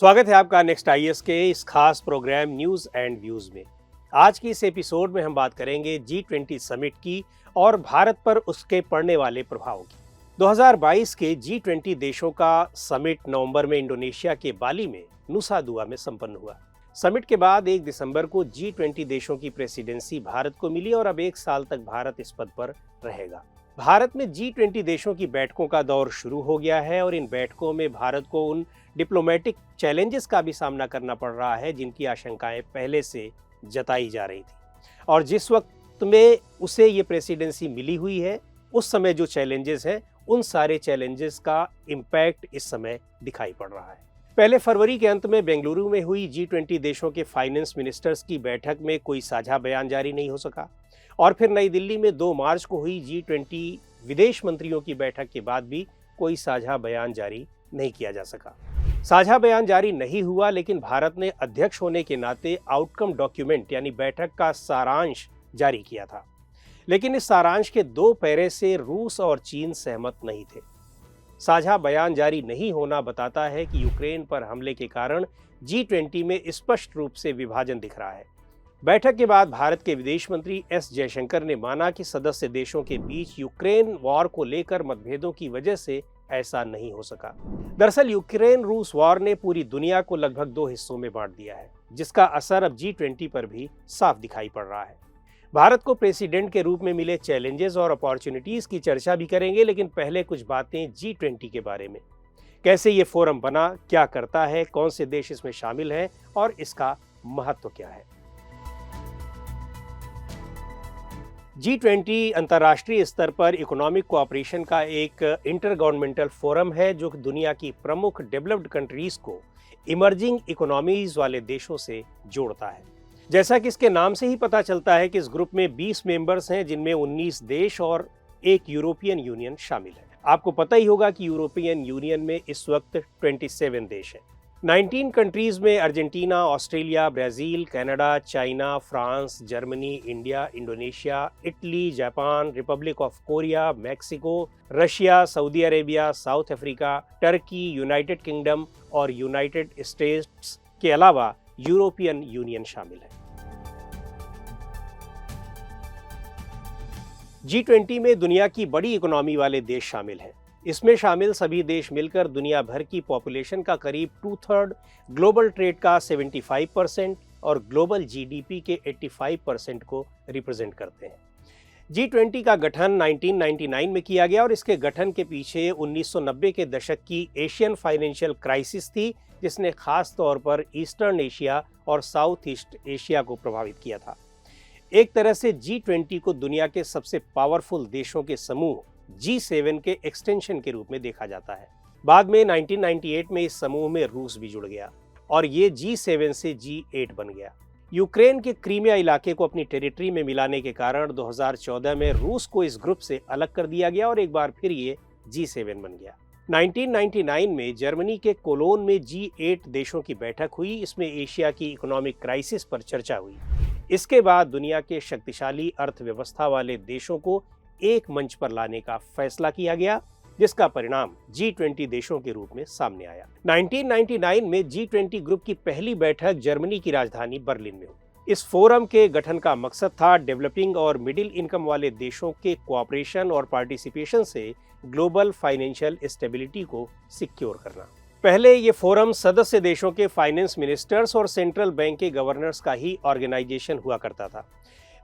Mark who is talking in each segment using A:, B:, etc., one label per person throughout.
A: स्वागत है आपका नेक्स्ट आईएएस के इस खास प्रोग्राम न्यूज एंड व्यूज में। आज की इस एपिसोड में हम बात करेंगे G20 समिट की और भारत पर उसके पड़ने वाले प्रभाव की। 2022 के G20 देशों का समिट नवंबर में इंडोनेशिया के बाली में नुसा दुआ में संपन्न हुआ। समिट के बाद 1 दिसंबर को G20 देशों की प्रेसिडेंसी भारत को मिली और अब 1 साल तक भारत इस पद पर रहेगा। भारत में G20 देशों की बैठकों का दौर शुरू हो गया है और इन बैठकों में भारत को उन डिप्लोमेटिक चैलेंजेस का भी सामना करना पड़ रहा है जिनकी आशंकाएं पहले से जताई जा रही थी और जिस वक्त में उसे ये प्रेसिडेंसी मिली हुई है उस समय जो चैलेंजेस हैं उन सारे चैलेंजेस का इम्पैक्ट इस समय दिखाई पड़ रहा है। पहले फरवरी के अंत में बेंगलुरु में हुई G20 देशों के फाइनेंस मिनिस्टर्स की बैठक में कोई साझा बयान जारी नहीं हो सका और फिर नई दिल्ली में 2 मार्च को हुई G20 विदेश मंत्रियों की बैठक के बाद भी कोई साझा बयान जारी नहीं किया जा सका। साझा बयान जारी नहीं हुआ, लेकिन भारत ने अध्यक्ष होने के नाते आउटकम डॉक्यूमेंट यानी बैठक का सारांश जारी किया था, लेकिन इस सारांश के 2 पैरे से रूस और चीन सहमत नहीं थे। साझा बयान जारी नहीं होना बताता है कि यूक्रेन पर हमले के कारण G20 में स्पष्ट रूप से विभाजन दिख रहा है। बैठक के बाद भारत के विदेश मंत्री एस जयशंकर ने माना कि सदस्य देशों के बीच यूक्रेन वॉर को लेकर मतभेदों की वजह से ऐसा नहीं हो सका। दरअसल यूक्रेन रूस वॉर ने पूरी दुनिया को लगभग 2 हिस्सों में बांट दिया है, जिसका असर अब G20 पर भी साफ दिखाई पड़ रहा है। भारत को प्रेसिडेंट के रूप में मिले चैलेंजेस और अपॉर्चुनिटीज की चर्चा भी करेंगे, लेकिन पहले कुछ बातें G20 के बारे में। कैसे ये फोरम बना, क्या करता है, कौन से देश इसमें शामिल हैं और इसका महत्व क्या है। G20 अंतर्राष्ट्रीय स्तर पर इकोनॉमिक कोऑपरेशन का एक इंटर गवर्नमेंटल फोरम है जो दुनिया की प्रमुख डेवलप्ड कंट्रीज को इमर्जिंग इकोनॉमीज वाले देशों से जोड़ता है। जैसा कि इसके नाम से ही पता चलता है कि इस ग्रुप में 20 मेंबर्स हैं, जिनमें 19 देश और एक यूरोपियन यूनियन शामिल है। आपको पता ही होगा कि यूरोपियन यूनियन में इस वक्त 27 देश हैं। 19 कंट्रीज में Argentina, Australia, Brazil, Canada, China, France, Germany, India, Indonesia, Italy, Japan, Republic of Korea, Mexico, Russia, Saudi Arabia, south Africa, Turkey, United kingdom और यूनाइटेड स्टेट्स के अलावा यूरोपियन यूनियन शामिल है। G20 में दुनिया की बड़ी इकोनॉमी वाले देश शामिल हैं। इसमें शामिल सभी देश मिलकर दुनिया भर की पॉपुलेशन का करीब 2/3, ग्लोबल ट्रेड का 75% और ग्लोबल जीडीपी के 85% को रिप्रेजेंट करते हैं। G20 का गठन 1999 में किया गया और इसके गठन के पीछे 1990 के दशक की एशियन फाइनेंशियल क्राइसिस थी, जिसने खास तौर पर ईस्टर्न एशिया और साउथ ईस्ट एशिया को प्रभावित किया था। एक तरह से G20 को दुनिया के सबसे पावरफुल देशों के समूह G7 के एक्सटेंशन के रूप में देखा जाता है। बाद में 1998 में इस समूह में रूस भी जुड़ गया और ये G7 से G8 बन गया। यूक्रेन के क्रीमिया इलाके को अपनी टेरिटरी में मिलाने के कारण 2014 में रूस को इस ग्रुप से अलग कर दिया गया और एक बार फिर ये G7 बन गया। 1999 में जर्मनी के कोलोन में G8 देशों की बैठक हुई। इसमें एशिया की इकोनॉमिक क्राइसिस पर चर्चा हुई। इसके बाद दुनिया के शक्तिशाली अर्थव्यवस्था वाले देशों को एक मंच पर लाने का फैसला किया गया, जिसका परिणाम G20 देशों के रूप में सामने आया। 1999 में G20 ग्रुप की पहली बैठक जर्मनी की राजधानी बर्लिन में हुई। इस फोरम के गठन का मकसद था डेवलपिंग और मिडिल इनकम वाले देशों के कोऑपरेशन और पार्टिसिपेशन से ग्लोबल फाइनेंशियल स्टेबिलिटी को सिक्योर करना। पहले ये फोरम सदस्य देशों के फाइनेंस मिनिस्टर्स और सेंट्रल बैंक के गवर्नर्स का ही ऑर्गेनाइजेशन हुआ करता था,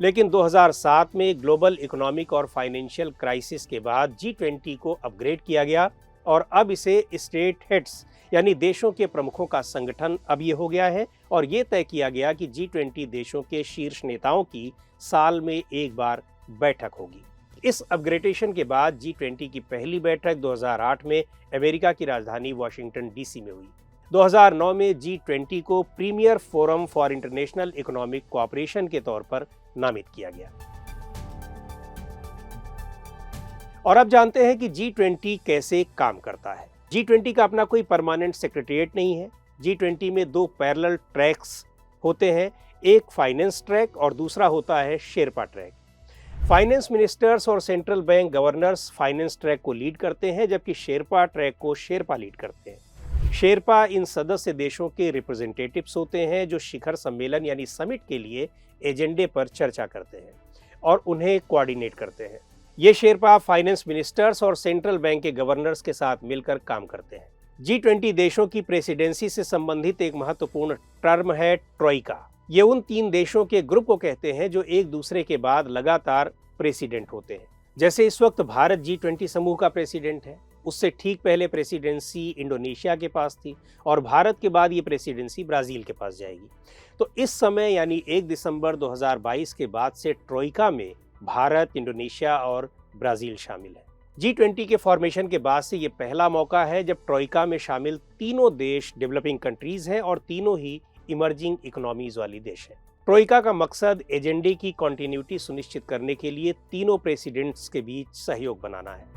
A: लेकिन 2007 में ग्लोबल इकोनॉमिक और फाइनेंशियल क्राइसिस के बाद G20 को अपग्रेड किया गया और अब इसे स्टेट हेड्स यानी देशों के प्रमुखों का संगठन अब ये हो गया है और ये तय किया गया कि G20 देशों के शीर्ष नेताओं की साल में एक बार बैठक होगी। इस अपग्रेडेशन के बाद G20 की पहली बैठक 2008 में अमेरिका की राजधानी वाशिंगटन डीसी में हुई। 2009 में G20 को premier forum for international economic cooperation के तौर पर नामित किया गया। और अब जानते हैं कि G20 कैसे काम करता है। G20 का अपना कोई परमानेंट सेक्रेटेरिएट नहीं है। G20 में 2 पैरेलल ट्रैक्स होते हैं, एक फाइनेंस ट्रैक और दूसरा होता है शेरपा ट्रैक। फाइनेंस मिनिस्टर्स और central bank governors finance track को लीड करते हैं, जबकि शेरपा ट्रैक को शेरपा लीड करते हैं। शेरपा इन सदस्य देशों के रिप्रेजेंटेटिव्स होते हैं जो शिखर सम्मेलन यानी समिट के लिए एजेंडे पर चर्चा करते हैं और उन्हें कोऑर्डिनेट करते हैं। ये शेरपा फाइनेंस मिनिस्टर्स और सेंट्रल बैंक के गवर्नर्स के साथ मिलकर काम करते हैं। G20 देशों की प्रेसिडेंसी से संबंधित एक महत्वपूर्ण टर्म है ट्रोइका। ये उन 3 देशों के ग्रुप को कहते हैं जो एक दूसरे के बाद लगातार प्रेसिडेंट होते हैं। जैसे इस वक्त भारत G20 समूह का प्रेसिडेंट है, उससे ठीक पहले प्रेसिडेंसी इंडोनेशिया के पास थी और भारत के बाद ये प्रेसिडेंसी ब्राजील के पास जाएगी। तो इस समय यानी 1 दिसंबर 2022 के बाद से ट्रोइका में भारत, इंडोनेशिया और ब्राजील शामिल है। G20 के फॉर्मेशन के बाद से ये पहला मौका है जब ट्रोइका में शामिल तीनों देश डेवलपिंग कंट्रीज हैं और तीनों ही इमर्जिंग इकोनॉमीज वाली देश हैं। ट्रोइका का मकसद एजेंडे की कंटिन्यूटी सुनिश्चित करने के लिए तीनों प्रेसिडेंट्स के बीच सहयोग बनाना है।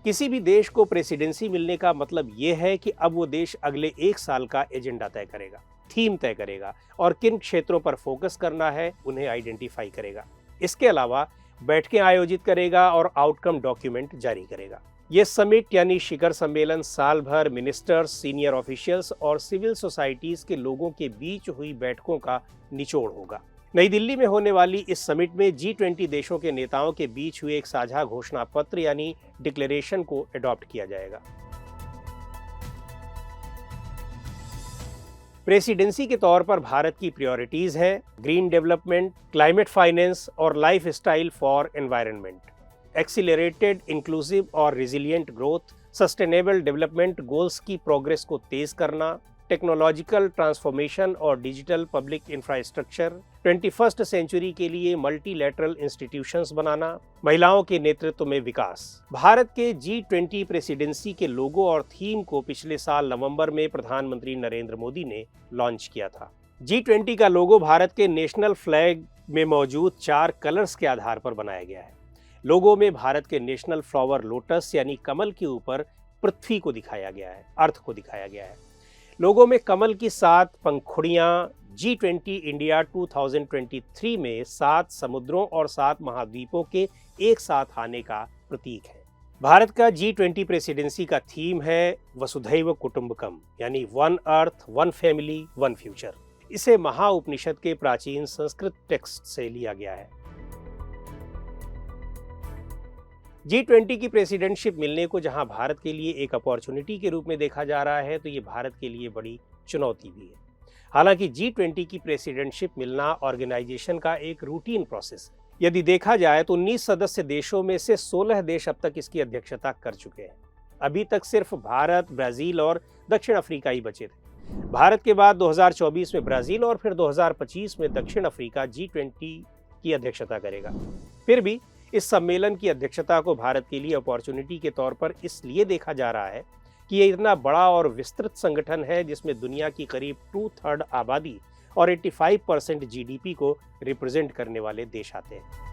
A: किसी भी देश को प्रेसिडेंसी मिलने का मतलब ये है कि अब वो देश अगले 1 साल का एजेंडा तय करेगा, थीम तय करेगा और किन क्षेत्रों पर फोकस करना है उन्हें आइडेंटिफाई करेगा। इसके अलावा बैठकें आयोजित करेगा और आउटकम डॉक्यूमेंट जारी करेगा। ये समिट यानी शिखर सम्मेलन साल भर मिनिस्टर्स, सीनियर ऑफिशियल्स और सिविल सोसाइटीज के लोगों के बीच हुई बैठकों का निचोड़ होगा। नई दिल्ली में होने वाली इस समिट में G20 देशों के नेताओं के बीच हुए एक साझा घोषणा पत्र यानी डिक्लेरेशन को अडॉप्ट किया जाएगा। प्रेसिडेंसी के तौर पर भारत की प्रायोरिटीज हैं ग्रीन डेवलपमेंट, क्लाइमेट फाइनेंस और lifestyle for environment, accelerated, inclusive और resilient growth, sustainable development goals की प्रोग्रेस को तेज करना, टेक्नोलॉजिकल ट्रांसफॉर्मेशन और digital public infrastructure, 21st century के लिए मल्टीलैटरल इंस्टीट्यूशंस बनाना, महिलाओं के नेतृत्व में विकास। भारत के G20 प्रेसिडेंसी के लोगो और थीम को पिछले साल नवंबर में प्रधानमंत्री नरेंद्र मोदी ने लॉन्च किया था। G20 का लोगो भारत के नेशनल फ्लैग में मौजूद 4 कलर्स के आधार पर बनाया गया है। लोगो में भारत के नेशनल फ्लावर लोटस यानी कमल के ऊपर पृथ्वी को दिखाया गया है, अर्थ को दिखाया गया है। लोगों में कमल की 7 पंखुड़ियां G20 इंडिया 2023 में 7 समुद्रों और 7 महाद्वीपों के एक साथ आने का प्रतीक है। भारत का G20 प्रेसिडेंसी का थीम है वसुधैव कुटुंबकम यानी one earth, one family, one future. इसे महाउपनिषद के प्राचीन संस्कृत टेक्स्ट से लिया गया है। G20 की प्रेसिडेंटशिप मिलने को जहां भारत के लिए एक अपॉर्चुनिटी के रूप में देखा जा रहा है, तो ये भारत के लिए बड़ी चुनौती भी है। हालांकि G20 की प्रेसिडेंटशिप मिलना ऑर्गेनाइजेशन का एक रूटीन प्रोसेस है। यदि देखा जाए तो 19 सदस्य देशों में से 16 देश अब तक इसकी अध्यक्षता कर चुके हैं। अभी तक सिर्फ भारत, ब्राजील और दक्षिण अफ्रीका ही बचे थे। भारत के बाद 2024 में ब्राजील और फिर 2025 में दक्षिण अफ्रीका G20 की अध्यक्षता करेगा। फिर भी इस सम्मेलन की अध्यक्षता को भारत के लिए अपॉर्चुनिटी के तौर पर इसलिए देखा जा रहा है कि ये इतना बड़ा और विस्तृत संगठन है जिसमें दुनिया की करीब 2/3 आबादी और 85% GDP को रिप्रेजेंट करने वाले देश आते हैं।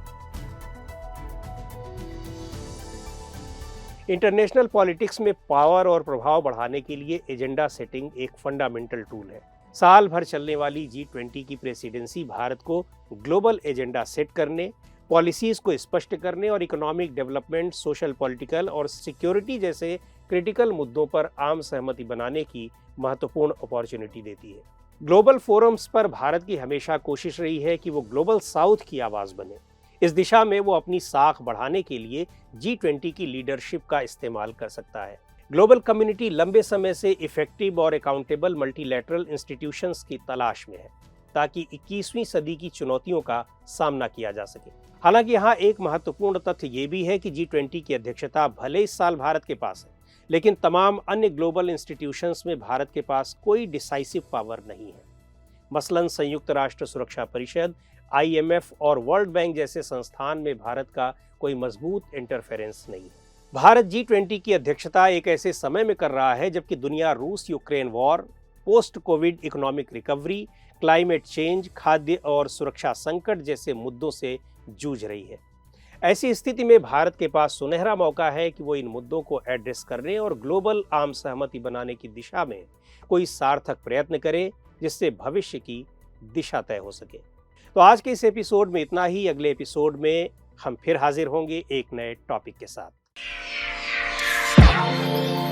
A: इंटरनेशनल पॉलिटिक्स में पावर और प्रभाव बढ़ाने के लिए एजेंडा सेटिंग एक फंडामेंटल टूल है। साल भर चलने वाली G20 की प्रेसिडेंसी भारत को ग्लोबल एजेंडा सेट करने, पॉलिसीज को स्पष्ट करने और इकोनॉमिक डेवलपमेंट, सोशल, पॉलिटिकल और सिक्योरिटी जैसे क्रिटिकल मुद्दों पर आम सहमति बनाने की महत्वपूर्ण अपॉर्चुनिटी देती है। ग्लोबल फोरम्स पर भारत की हमेशा कोशिश रही है कि वो ग्लोबल साउथ की आवाज बने। इस दिशा में वो अपनी साख बढ़ाने के लिए G20 की लीडरशिप का इस्तेमाल कर सकता है। ग्लोबल कम्युनिटी लंबे समय से इफेक्टिव और अकाउंटेबल मल्टीलैटरल इंस्टीट्यूशंस की तलाश में है ताकि 21वीं सदी की चुनौतियों का सामना किया जा सके। हालांकि यहाँ एक महत्वपूर्ण तथ्य ये भी है कि G20 की अध्यक्षता भले इस साल भारत के पास है, लेकिन तमाम अन्य ग्लोबल इंस्टीट्यूशंस में भारत के पास कोई डिसाइसिव पावर नहीं है। मसलन संयुक्त राष्ट्र सुरक्षा परिषद, IMF और वर्ल्ड बैंक जैसे संस्थान में भारत का कोई मजबूत इंटरफेरेंस नहीं है। भारत G20 की अध्यक्षता एक ऐसे समय में कर रहा है जबकि दुनिया रूस Ukraine war, post Covid economic recovery, climate change, खाद्य और सुरक्षा संकट जैसे मुद्दों से जूझ रही है। ऐसी स्थिति में भारत के पास सुनहरा मौका है कि वो इन मुद्दों को एड्रेस करने और ग्लोबल आम सहमति बनाने की दिशा में कोई सार्थक प्रयत्न करे जिससे भविष्य की दिशा तय हो सके। तो आज के इस एपिसोड में इतना ही। अगले एपिसोड में हम फिर हाजिर होंगे एक नए टॉपिक के साथ।
B: Bye.